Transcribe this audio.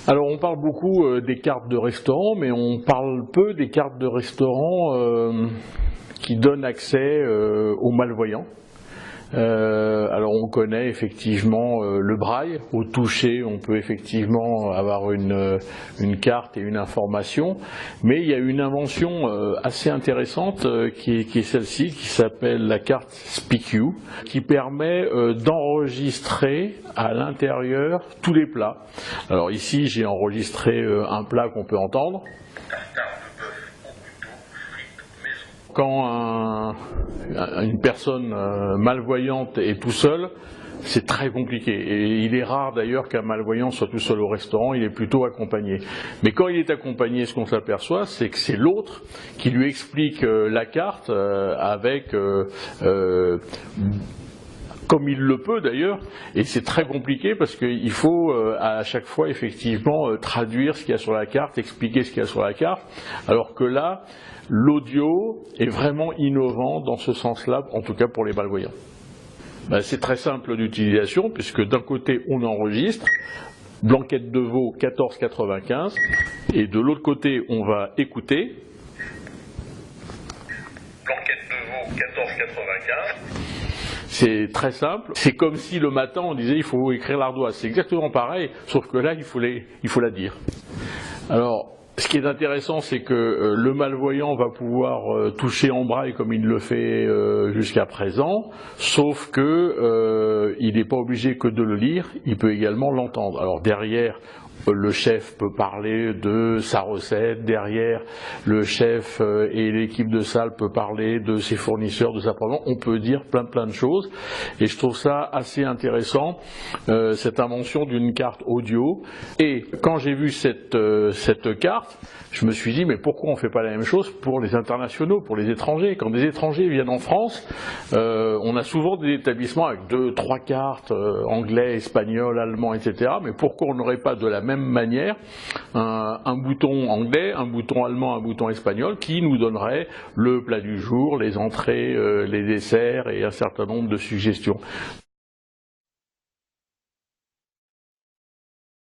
Alors on parle beaucoup des cartes de restaurant, mais on parle peu des cartes de restaurant qui donnent accès aux malvoyants. Alors on connaît effectivement le braille, au toucher on peut effectivement avoir une carte et une information, mais il y a une invention assez intéressante qui est celle-ci, qui s'appelle la carte SpeakU, qui permet d'enregistrer à l'intérieur tous les plats. Alors ici j'ai enregistré un plat qu'on peut entendre. Quand une personne malvoyante est tout seul, c'est très compliqué. Et il est rare d'ailleurs qu'un malvoyant soit tout seul au restaurant, il est plutôt accompagné. Mais quand il est accompagné, ce qu'on s'aperçoit, c'est que c'est l'autre qui lui explique la carte avec... comme il le peut d'ailleurs, et c'est très compliqué parce qu'il faut à chaque fois effectivement traduire ce qu'il y a sur la carte, expliquer ce qu'il y a sur la carte, alors que là, l'audio est vraiment innovant dans ce sens-là, en tout cas pour les malvoyants. C'est très simple d'utilisation puisque d'un côté on enregistre, Blanquette de Veau 14,95, et de l'autre côté on va écouter. Blanquette de Veau 14,95. C'est très simple, c'est comme si le matin on disait il faut écrire l'ardoise, c'est exactement pareil, sauf que là il faut la dire. Alors, ce qui est intéressant, c'est que le malvoyant va pouvoir toucher en braille comme il le fait jusqu'à présent, sauf que il n'est pas obligé que de le lire, il peut également l'entendre. Alors derrière, le chef peut parler de sa recette, derrière le chef et l'équipe de salle peut parler de ses fournisseurs, de sa provenance, on peut dire plein de choses, et je trouve ça assez intéressant, cette invention d'une carte audio. Et quand j'ai vu cette carte, je me suis dit mais pourquoi on ne fait pas la même chose pour les internationaux, pour les étrangers? Quand des étrangers viennent en France, on a souvent des établissements avec 2-3 cartes, anglais, espagnol, allemand, etc. Mais pourquoi on n'aurait pas de la même manière un bouton anglais, un bouton allemand, un bouton espagnol qui nous donnerait le plat du jour, les entrées, les desserts et un certain nombre de suggestions.